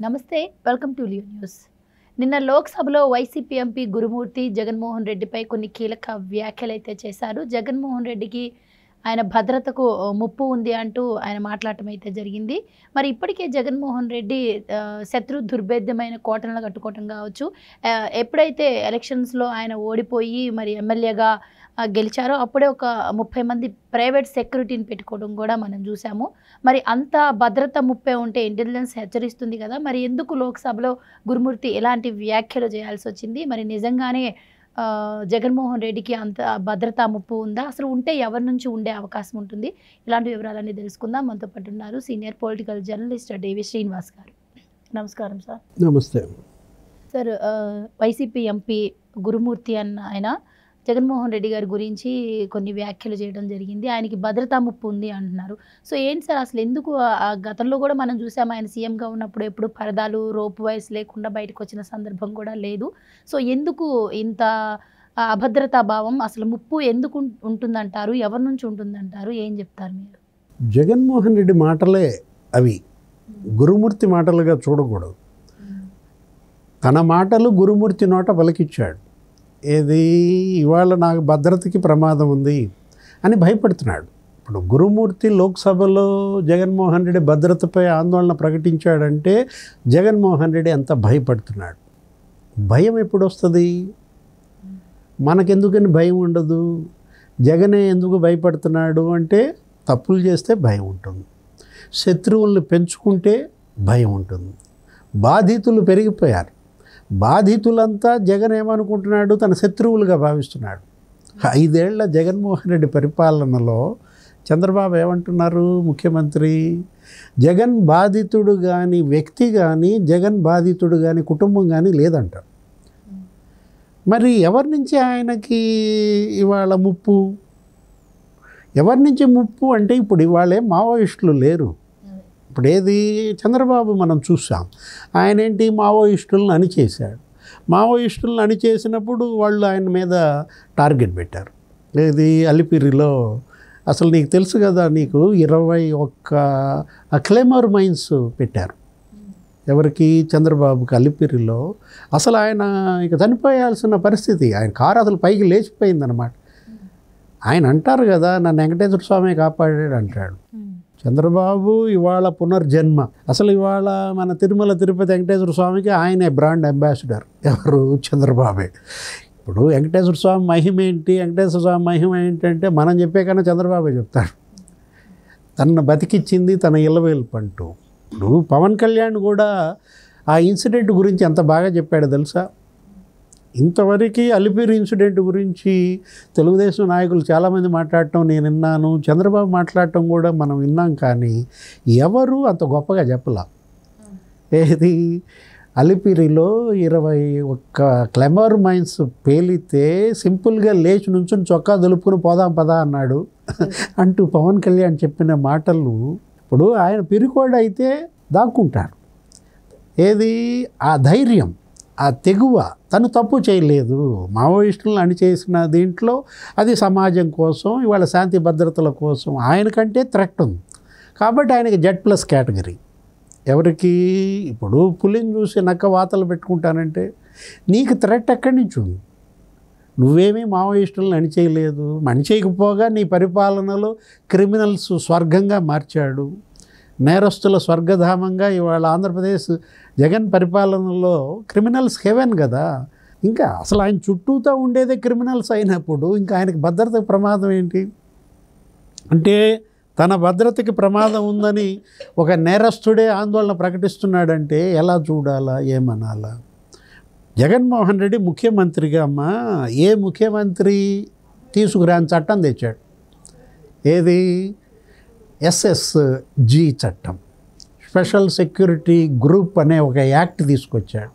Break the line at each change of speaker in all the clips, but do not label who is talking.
నమస్తే, welcome to Leo news. నిన్న లోక్సభలో వైసీపీ ఎంపీ గురుమూర్తి జగన్మోహన్ రెడ్డిపై కొన్ని కీలక వ్యాఖ్యలైతే చేశారు. జగన్మోహన్ రెడ్డికి ఆయన భద్రతకు ముప్పు ఉంది అంటూ ఆయన మాట్లాడటం అయితే జరిగింది. మరి ఇప్పటికే జగన్మోహన్ రెడ్డి శత్రు దుర్భేద్యమైన కోటలను కట్టుకోవటం కావచ్చు, ఎప్పుడైతే ఎలక్షన్స్లో ఆయన ఓడిపోయి మరి ఎమ్మెల్యేగా గెలిచారో అప్పుడే ఒక 30 మంది ప్రైవేట్ సెక్యూరిటీని పెట్టుకోవడం కూడా మనం చూసాము. మరి అంత భద్రత ముప్పే ఉంటే ఇంటెలిజెన్స్ హెచ్చరిస్తుంది కదా, మరి ఎందుకు లోక్సభలో గురుమూర్తి ఎలాంటి వ్యాఖ్యలు చేయాల్సి వచ్చింది? మరి నిజంగానే జగన్మోహన్ రెడ్డికి అంత భద్రతా ముప్పు ఉందా? అసలు ఉంటే ఎవరి నుంచి ఉండే అవకాశం ఉంటుంది? ఇలాంటి వివరాలన్నీ తెలుసుకుందాం. మనతో పాటు ఉన్నారు సీనియర్ పొలిటికల్ జర్నలిస్ట్ డివి శ్రీనివాస్ గారు. నమస్కారం సార్.
నమస్తే
సార్. వైసీపీ ఎంపీ గురుమూర్తి అన్న ఆయన జగన్మోహన్ రెడ్డి గారి గురించి కొన్ని వ్యాఖ్యలు చేయడం జరిగింది. ఆయనకి భద్రతా ముప్పు ఉంది అంటున్నారు. సో ఏంటి సార్ అసలు ఎందుకు? గతంలో కూడా మనం చూసాము, ఆయన సీఎంగా ఉన్నప్పుడు ఎప్పుడు పరదాలు రోప్ వైస్ లేకుండా బయటకు వచ్చిన సందర్భం కూడా లేదు. సో ఎందుకు ఇంత అభద్రతా భావం? అసలు ముప్పు ఎందుకు ఉంటుందంటారు? ఎవరి నుంచి ఉంటుందంటారు? ఏం చెప్తారు మీరు?
జగన్మోహన్ రెడ్డి మాటలే అవి, గురుమూర్తి మాటలుగా చూడకూడదు. తన మాటలు గురుమూర్తి నోట పలికిచ్చాడు. ఏది ఇవాళ నాకు భద్రతకి ప్రమాదం ఉంది అని భయపడుతున్నాడు. ఇప్పుడు గురుమూర్తి లోక్సభలో జగన్మోహన్ రెడ్డి భద్రతపై ఆందోళన ప్రకటించాడంటే జగన్మోహన్ రెడ్డి ఎంత భయపడుతున్నాడు. భయం ఎప్పుడు వస్తుంది? మనకెందుకని భయం ఉండదు? జగనే ఎందుకు భయపడుతున్నాడు అంటే తప్పులు చేస్తే భయం ఉంటుంది, శత్రువులను పెంచుకుంటే భయం ఉంటుంది. బాధితులు పెరిగిపోయారు. బాధితులంతా జగన్ ఏమనుకుంటున్నాడు? తన శత్రువులుగా భావిస్తున్నాడు. 5 ఏళ్ల జగన్మోహన్ రెడ్డి పరిపాలనలో చంద్రబాబు ఏమంటున్నారు? ముఖ్యమంత్రి జగన్ బాధితుడు కానీ వ్యక్తి కానీ, జగన్ బాధితుడు కానీ కుటుంబం కానీ లేదంటారు. మరి ఎవరి నుంచి ఆయనకి ఇవాళ ముప్పు? ఎవరి నుంచి ముప్పు అంటే ఇప్పుడు ఇవాళే మావోయిస్టులు లేరు. ఇప్పుడు ఏది చంద్రబాబు మనం చూసాం, ఆయన ఏంటి మావోయిస్టులను అణిచేశాడు. మావోయిస్టులను అణిచేసినప్పుడు వాళ్ళు ఆయన మీద టార్గెట్ పెట్టారు. ఏది అలిపిరిలో అసలు నీకు తెలుసు కదా, నీకు 21 క్లెమర్ మైన్స్ పెట్టారు. ఎవరికి? చంద్రబాబుకి అలిపిరిలో. అసలు ఆయన ఇక చనిపోయాల్సిన పరిస్థితి. ఆయన కారు అసలు పైకి లేచిపోయిందనమాట. ఆయన అంటారు కదా, నన్ను వెంకటేశ్వర స్వామి కాపాడాడు అంటాడు. చంద్రబాబు ఇవాళ పునర్జన్మ. అసలు ఇవాళ మన తిరుమల తిరుపతి వెంకటేశ్వర స్వామికి ఆయనే బ్రాండ్ అంబాసిడర్. ఎవరు? చంద్రబాబే. ఇప్పుడు వెంకటేశ్వర స్వామి మహిమ ఏంటి, వెంకటేశ్వర స్వామి మహిమ ఏంటంటే మనం చెప్పే కన్నా చంద్రబాబే చెప్తాడు. తనను బతికిచ్చింది తన ఇళ్ళవేల్పంటూ. ఇప్పుడు పవన్ కళ్యాణ్ కూడా ఆ ఇన్సిడెంట్ గురించి ఎంత బాగా చెప్పాడు తెలుసా? ఇంతవరకు అలిపిరి ఇన్సిడెంట్ గురించి తెలుగుదేశం నాయకులు చాలామంది మాట్లాడటం నేను విన్నాను, చంద్రబాబు మాట్లాడటం కూడా మనం విన్నాం, కానీ ఎవరు అంత గొప్పగా చెప్పలా. ఏది? అలిపిరిలో 21 క్లెమర్ మైన్స్ పేలితే సింపుల్గా లేచి నుంచుని చొక్కా దులుపుకుని పోదాం పదా అన్నాడు అంటూ పవన్ కళ్యాణ్ చెప్పిన మాటలు. ఇప్పుడు ఆయన పిరికోడైతే దాక్కుంటాడు. ఏది? ఆ ధైర్యం, ఆ తెగువ. తను తప్పు చేయలేదు. మావోయిస్టులను అణిచేసిన దీంట్లో అది సమాజం కోసం, ఇవాళ శాంతి భద్రతల కోసం ఆయనకంటే థ్రెట్ ఉంది కాబట్టి ఆయనకి Z+ కేటగిరీ. ఎవరికి? ఇప్పుడు పులిని చూసి నక్క వాతలు పెట్టుకుంటానంటే నీకు థ్రెట్ ఎక్కడి నుంచి ఉంది? నువ్వేమీ మావోయిస్టులను అణిచేయలేదు. అణిచేయకపోగా నీ పరిపాలనలో క్రిమినల్స్ స్వర్గంగా మార్చాడు, నేరస్తుల స్వర్గధామంగా ఇవాళ ఆంధ్రప్రదేశ్ జగన్ పరిపాలనలో క్రిమినల్స్ హెవెన్ కదా. ఇంకా అసలు ఆయన చుట్టూతో ఉండేదే క్రిమినల్స్ అయినప్పుడు ఇంకా ఆయనకి భద్రతకు ప్రమాదం ఏంటి? అంటే తన భద్రతకి ప్రమాదం ఉందని ఒక నేరస్తుడే ఆందోళన ప్రకటిస్తున్నాడంటే ఎలా చూడాలా, ఏమనాలా? జగన్మోహన్ రెడ్డి ముఖ్యమంత్రిగా అమ్మా ఏ ముఖ్యమంత్రి తీసుకురాని చట్టం తెచ్చాడు. ఏది? SSG చట్టం, స్పెషల్ సెక్యూరిటీ గ్రూప్ అనే ఒక యాక్ట్ తీసుకొచ్చాడు.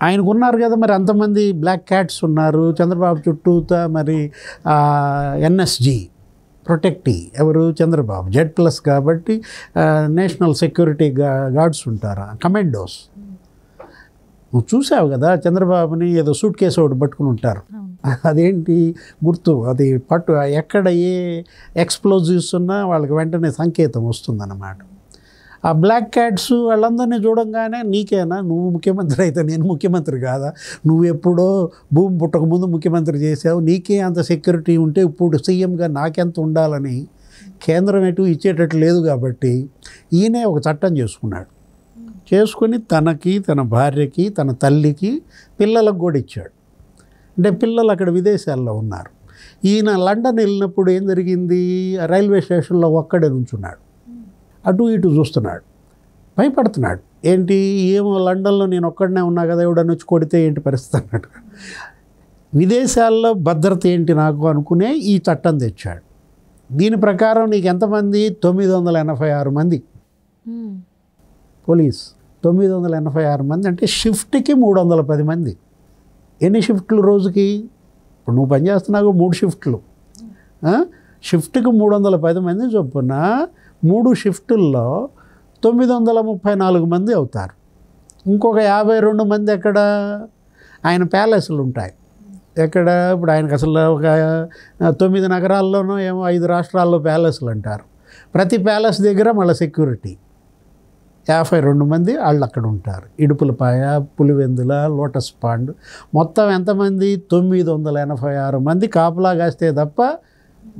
ఆయనకు ఉన్నారు కదా మరి అంతమంది బ్లాక్ క్యాట్స్ ఉన్నారు చంద్రబాబు చుట్టూతా. మరి NSG ప్రొటెక్టీ ఎవరు? చంద్రబాబు. Z+ కాబట్టి నేషనల్ సెక్యూరిటీ గార్డ్స్ ఉంటారా, కమాండోస్. నువ్వు చూసావు కదా చంద్రబాబుని ఏదో సూట్ కేసు ఒకటి పట్టుకుని ఉంటారు. అదేంటి గుర్తు? అది పట్టు ఎక్కడ ఏ ఎక్స్ప్లోజివ్స్ ఉన్నా వాళ్ళకి వెంటనే సంకేతం వస్తుందన్నమాట. ఆ బ్లాక్ క్యాట్స్ వాళ్ళందరినీ చూడంగానే నీకేనా, నువ్వు ముఖ్యమంత్రి అయితే నేను ముఖ్యమంత్రి కాదా, నువ్వు ఎప్పుడో భూమి పుట్టక ముందు ముఖ్యమంత్రి చేసావు, నీకే అంత సెక్యూరిటీ ఉంటే ఇప్పుడు సీఎంగా నాకెంత ఉండాలని కేంద్రం ఎటు ఇచ్చేటట్టు లేదు కాబట్టి ఈయనే ఒక చట్టం చేసుకున్నాడు. చేసుకొని తనకి, తన భార్యకి, తన తల్లికి, పిల్లలకు కూడా ఇచ్చాడు. అంటే పిల్లలు అక్కడ విదేశాల్లో ఉన్నారు. ఈయన లండన్ వెళ్ళినప్పుడు ఏం జరిగింది, రైల్వే స్టేషన్లో ఒక్కడే నుంచున్నాడు, అటు ఇటు చూస్తున్నాడు, భయపడుతున్నాడు. ఏంటి, ఏమో లండన్లో నేను ఒక్కడనే ఉన్నా కదా, ఎవడని వచ్చి కొడితే ఏంటి పరిస్థితి అన్నట్టు. విదేశాల్లో భద్రత ఏంటి నాకు అనుకునే ఈ చట్టం తెచ్చాడు. దీని ప్రకారం నీకు ఎంతమంది, 986 మంది పోలీస్, 986 మంది అంటే షిఫ్ట్కి 310 మంది. ఎన్ని షిఫ్ట్లు రోజుకి, ఇప్పుడు నువ్వు పనిచేస్తున్నావు 3 షిఫ్ట్లు, షిఫ్ట్కి 310 మంది చొప్పున 3 షిఫ్టుల్లో 934 మంది అవుతారు. ఇంకొక 52 మంది ఎక్కడ, ఆయన ప్యాలెస్లు ఉంటాయి ఎక్కడ. ఇప్పుడు ఆయనకు అసలు ఒక 9 నగరాల్లోనూ ఏమో 5 రాష్ట్రాల్లో ప్యాలెస్లు అంటారు. ప్రతి ప్యాలెస్ దగ్గర మళ్ళీ సెక్యూరిటీ 52 మంది వాళ్ళు అక్కడ ఉంటారు. ఇడుపులపాయ, పులివెందుల, లోటస్ పాండ్ మొత్తం ఎంతమంది, 986 మంది కాపలా కాస్తే తప్ప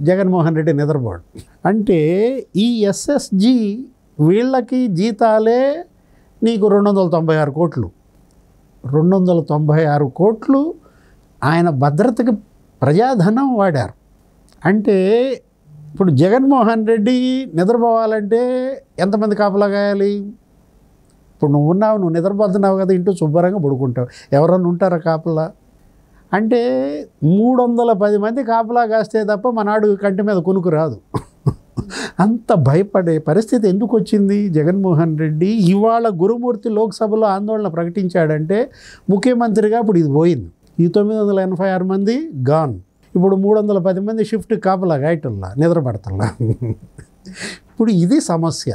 జగన్మోహన్ రెడ్డి నిద్రపోడు. అంటే ఈ ఎస్ఎస్జి వీళ్ళకి జీతాలే నీకు 296 కోట్లు, 296 కోట్లు ఆయన భద్రతకి ప్రజాధనం వాడారు. అంటే ఇప్పుడు జగన్మోహన్ రెడ్డి నిద్రపోవాలంటే ఎంతమంది కాపలా కాయాలి? ఇప్పుడు నువ్వు ఉన్నావు, నువ్వు నిద్రపోతున్నావు కదా, ఇంటూ శుభ్రంగా పడుకుంటావు, ఎవరన్నా ఉంటారా కాపలా? అంటే 310 మంది కాపలా కాస్తే తప్ప మనాడు కంటి మీద కొనుక్కు రాదు. అంత భయపడే పరిస్థితి ఎందుకు వచ్చింది జగన్మోహన్ రెడ్డి? ఇవాళ గురుమూర్తి లోక్సభలో ఆందోళన ప్రకటించాడంటే ముఖ్యమంత్రిగా ఇప్పుడు ఇది పోయింది. ఈ 986 మంది గాన్. ఇప్పుడు 310 మంది షిఫ్ట్ కాపలా గాయటల్లా, నిద్రపడతల్లా. ఇప్పుడు ఇది సమస్య.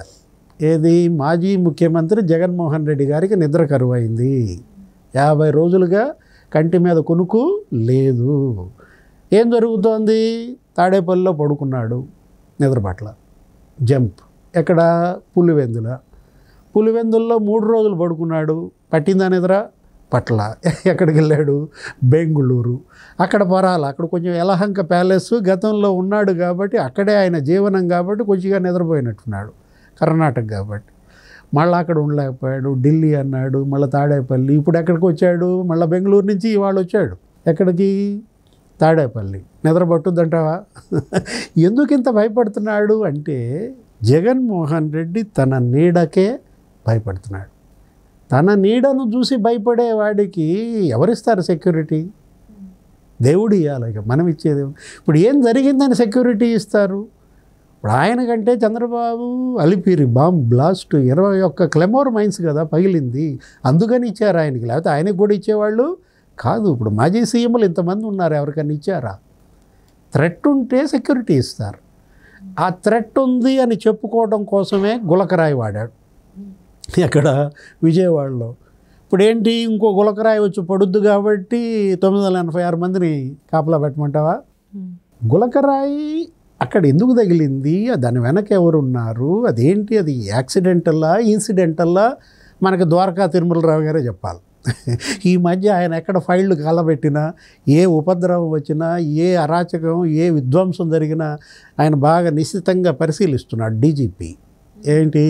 ఏది, మాజీ ముఖ్యమంత్రి జగన్మోహన్ రెడ్డి గారికి నిద్ర కరువైంది. 50 రోజులుగా కంటి మీద కొనుక్కు లేదు. ఏం జరుగుతోంది, తాడేపల్లిలో పడుకున్నాడు, నిద్రపట్ల. జంప్ ఎక్కడ, పులివెందుల్లో 3 రోజులు పడుకున్నాడు, పట్టిందా నిద్ర? పట్ల. ఎక్కడికి వెళ్ళాడు, బెంగుళూరు. అక్కడ పరాల, అక్కడ కొంచెం యలహంక ప్యాలెస్ గతంలో ఉన్నాడు కాబట్టి అక్కడే ఆయన జీవనం కాబట్టి కొంచెంగా నిద్రపోయినట్టున్నాడు, కర్ణాటక కాబట్టి. మళ్ళీ అక్కడ ఉండలేకపోయాడు, ఢిల్లీ అన్నాడు, మళ్ళీ తాడేపల్లి. ఇప్పుడు ఎక్కడికి వచ్చాడు, మళ్ళీ బెంగళూరు నుంచి ఇవాళ వచ్చాడు. ఎక్కడికి, తాడేపల్లి. నిద్ర పట్టుద్దంటావా? ఎందుకు ఇంత భయపడుతున్నాడు అంటే జగన్మోహన్ రెడ్డి తన నీడకే భయపడుతున్నాడు. తన నీడను చూసి భయపడే వాడికి ఎవరిస్తారు సెక్యూరిటీ? దేవుడు ఇవ్వాలి, ఇక మనం ఇచ్చేది. ఇప్పుడు ఏం జరిగిందని సెక్యూరిటీ ఇస్తారు? ఇప్పుడు ఆయన కంటే Chandrababu Alipiri bomb blast 21 claymore mines కదా పగిలింది, అందుకని ఇచ్చారు ఆయనకి, లేకపోతే ఆయనకు కూడా ఇచ్చేవాళ్ళు కాదు. ఇప్పుడు మాజీ సీఎంలు ఇంతమంది ఉన్నారు, ఎవరికైనా ఇచ్చారా? థ్రెట్ ఉంటే సెక్యూరిటీ ఇస్తారు. ఆ థ్రెట్ ఉంది అని చెప్పుకోవడం కోసమే గులకరాయి వాడాడు ఎక్కడ, విజయవాడలో. ఇప్పుడు ఏంటి, ఇంకో గులకరాయి వచ్చి పడుద్దు కాబట్టి 986 మందిని కాపలా పెట్టమంటావా? గులకరాయి అక్కడ ఎందుకు తగిలింది, దాని వెనక ఎవరున్నారు, అదేంటి, అది యాక్సిడెంటల్లా ఇన్సిడెంటల్లా మనకు ద్వారకా తిరుమలరావు గారే చెప్పాలి. ఈ mధ్య ఆయన ఎక్కడ ఫైళ్ళు కాలబెట్టినా, ఏ ఉపద్రవం వచ్చినా, ఏ అరాచకం, ఏ విధ్వంసం జరిగినా ఆయన బాగా నిశ్చితంగా పరిశీలిస్తున్నాడు డీజీపీ. ఏంటి,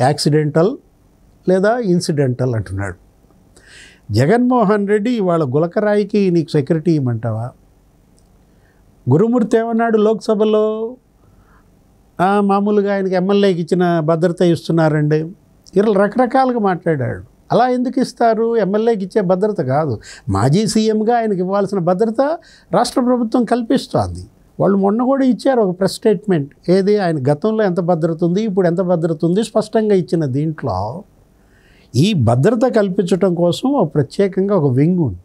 యాక్సిడెంటల్ లేదా ఇన్సిడెంటల్ అంటున్నాడు. జగన్మోహన్ రెడ్డి ఇవాళ గులకరాయికి నీకు సెక్యూరిటీ ఇవ్వమంటావా? గురుమూర్తి ఏమన్నాడు లోక్సభలో, మామూలుగా ఆయనకి ఎమ్మెల్యేకి ఇచ్చిన భద్రత ఇస్తున్నారండి, ఇలా రకరకాలుగా మాట్లాడాడు. అలా ఎందుకు ఇస్తారు? ఎమ్మెల్యేకి ఇచ్చే భద్రత కాదు, మాజీ సీఎంగా ఆయనకి ఇవ్వాల్సిన భద్రత రాష్ట్ర ప్రభుత్వం కల్పిస్తోంది. వాళ్ళు మొన్న కూడా ఇచ్చారు ఒక ప్రెస్ స్టేట్మెంట్. ఏది, ఆయన గతంలో ఎంత భద్రత ఉంది, ఇప్పుడు ఎంత భద్రత ఉంది స్పష్టంగా ఇచ్చిన దీంట్లో ఈ భద్రత కల్పించడం కోసం ప్రత్యేకంగా ఒక వింగ్ ఉంది.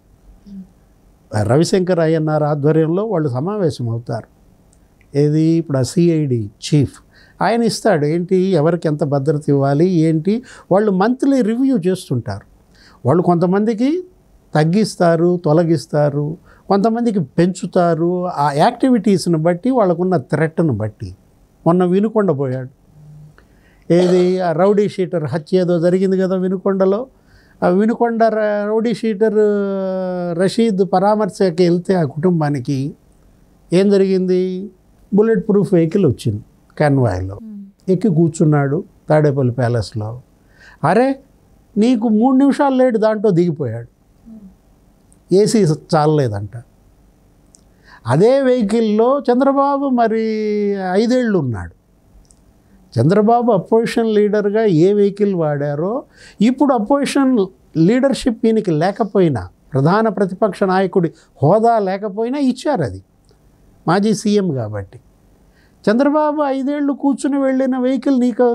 రవిశంకర్ అయ్యన్నార్ ఆధ్వర్యంలో వాళ్ళు సమావేశం అవుతారు. ఏది, ఇప్పుడు ఆ సిఐడి చీఫ్ ఆయన ఇస్తాడు, ఏంటి, ఎవరికి ఎంత భద్రత ఇవ్వాలి ఏంటి, వాళ్ళు మంత్లీ రివ్యూ చేస్తుంటారు. వాళ్ళు కొంతమందికి తగ్గిస్తారు, తొలగిస్తారు, కొంతమందికి పెంచుతారు. ఆ యాక్టివిటీస్ని బట్టి, వాళ్ళకున్న థ్రెట్ను బట్టి. మొన్న వినుకొండ పోయాడు, ఏది ఆ రౌడీ షీటర్ హత్య ఏదో జరిగింది కదా వినుకొండలో. ఆ వినుకొండ రౌడీ షీటర్ రషీద్ పరామర్శకి వెళ్తే ఆ కుటుంబానికి ఏం జరిగింది, బుల్లెట్ ప్రూఫ్ వెహికల్ వచ్చింది కాన్వాయ్లో, ఎక్కి కూర్చున్నాడు తాడేపల్లి ప్యాలెస్లో. అరే నీకు 3 నిమిషాలు లేట్ దాంట్లో దిగిపోయాడు, ఏసీ చాలలేదంట. అదే వెహికల్లో చంద్రబాబు మరి 5 ఏళ్ళు ఉన్నాడు. చంద్రబాబు అపోజిషన్ లీడర్గా ఏ వెహికల్ వాడారో ఇప్పుడు అపోజిషన్ లీడర్షిప్ ఈయనకి లేకపోయినా, ప్రధాన ప్రతిపక్ష నాయకుడి హోదా లేకపోయినా ఇచ్చారు. అది మాజీ సీఎం కాబట్టి. చంద్రబాబు 5 ఏళ్ళు కూర్చుని వెళ్ళిన వెహికల్ నీకు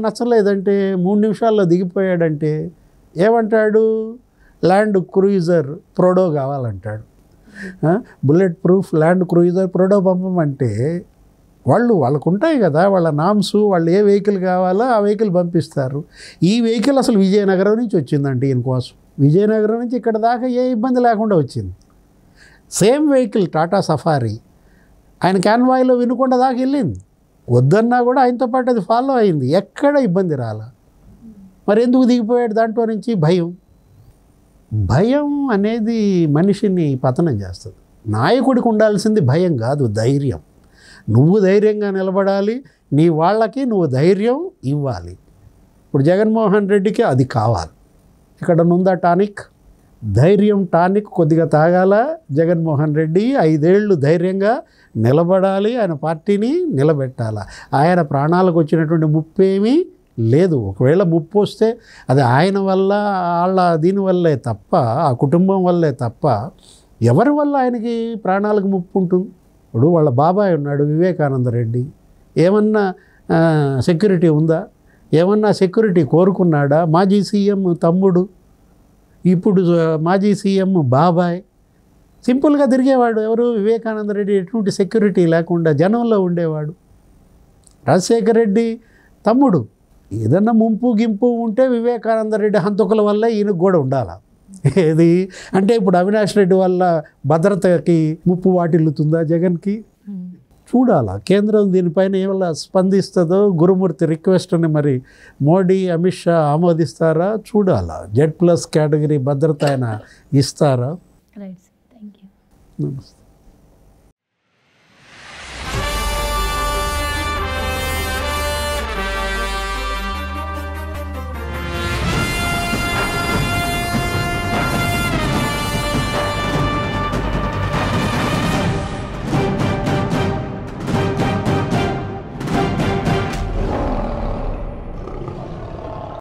నచ్చలేదంటే, 3 నిమిషాల్లో దిగిపోయాడంటే ఏమంటాడు, ల్యాండ్ క్రూయిజర్ ప్రోడో కావాలంటాడు. Bullet proof Land Cruiser Prado పంపమంటే వాళ్ళకు ఉంటాయి కదా వాళ్ళ నామ్స్, వాళ్ళు ఏ వెహికల్ కావాలో ఆ వెహికల్ పంపిస్తారు. ఈ వెహికల్ అసలు విజయనగరం నుంచి వచ్చిందంటే ఈయన కోసం, విజయనగరం నుంచి ఇక్కడ దాకా ఏ ఇబ్బంది లేకుండా వచ్చింది. సేమ్ వెహికల్ టాటా సఫారీ ఆయన కాన్వాయ్లో వినుకొండ దాకా వెళ్ళింది. వద్దన్నా కూడా ఆయనతో పాటు అది ఫాలో అయింది, ఎక్కడ ఇబ్బంది రాలా. మరి ఎందుకు దిగిపోయాడు దాంట్లో నుంచి? భయం అనేది మనిషిని పతనం చేస్తుంది. నాయకుడికి ఉండాల్సింది భయం కాదు, ధైర్యం. నువ్వు ధైర్యంగా నిలబడాలి, నీ వాళ్ళకి నువ్వు ధైర్యం ఇవ్వాలి. ఇప్పుడు జగన్మోహన్ రెడ్డికి అది కావాలి. ఇక్కడ నుందా టానిక్, ధైర్యం టానిక్ కొద్దిగా తాగాల జగన్మోహన్ రెడ్డి. 5 ఏళ్ళు ధైర్యంగా నిలబడాలి, ఆయన పార్టీని నిలబెట్టాలి. ఆయన ప్రాణాలకు వచ్చినటువంటి ముప్పేమీ లేదు. ఒకవేళ ముప్పు వస్తే అది ఆయన వల్ల, వాళ్ళ దీనివల్లే తప్ప, ఆ కుటుంబం వల్లే తప్ప ఎవరి వల్ల ఆయనకి ప్రాణాలకు ముప్పు ఉంటుంది? ఇప్పుడు వాళ్ళ బాబాయ్ ఉన్నాడు వివేకానంద రెడ్డి, ఏమన్నా సెక్యూరిటీ ఉందా? ఏమన్నా సెక్యూరిటీ కోరుకున్నాడా? మాజీ సీఎం తమ్ముడు, ఇప్పుడు మాజీ సీఎం బాబాయ్ సింపుల్గా తిరిగేవాడు. ఎవరు? వివేకానంద రెడ్డి. ఎటువంటి సెక్యూరిటీ లేకుండా జనంలో ఉండేవాడు. రాజశేఖర రెడ్డి తమ్ముడు. ఏదన్నా ముంపు గింపు ఉంటే వివేకానంద రెడ్డి హంతకుల వల్ల ఈయనకు కూడా ఉండాలి. ఏది అంటే ఇప్పుడు అవినాష్ రెడ్డి వల్ల భద్రతకి ముప్పు వాటిల్లుతుందా జగన్కి? చూడాలా కేంద్రం దీనిపైన ఏమైనా స్పందిస్తుందో. గురుమూర్తి రిక్వెస్ట్ని మరి మోడీ అమిత్ షా ఆమోదిస్తారా చూడాలా. Z+ కేటగిరీ భద్రత ఆయన ఇస్తారా?
Right, thank you.
నమస్తే.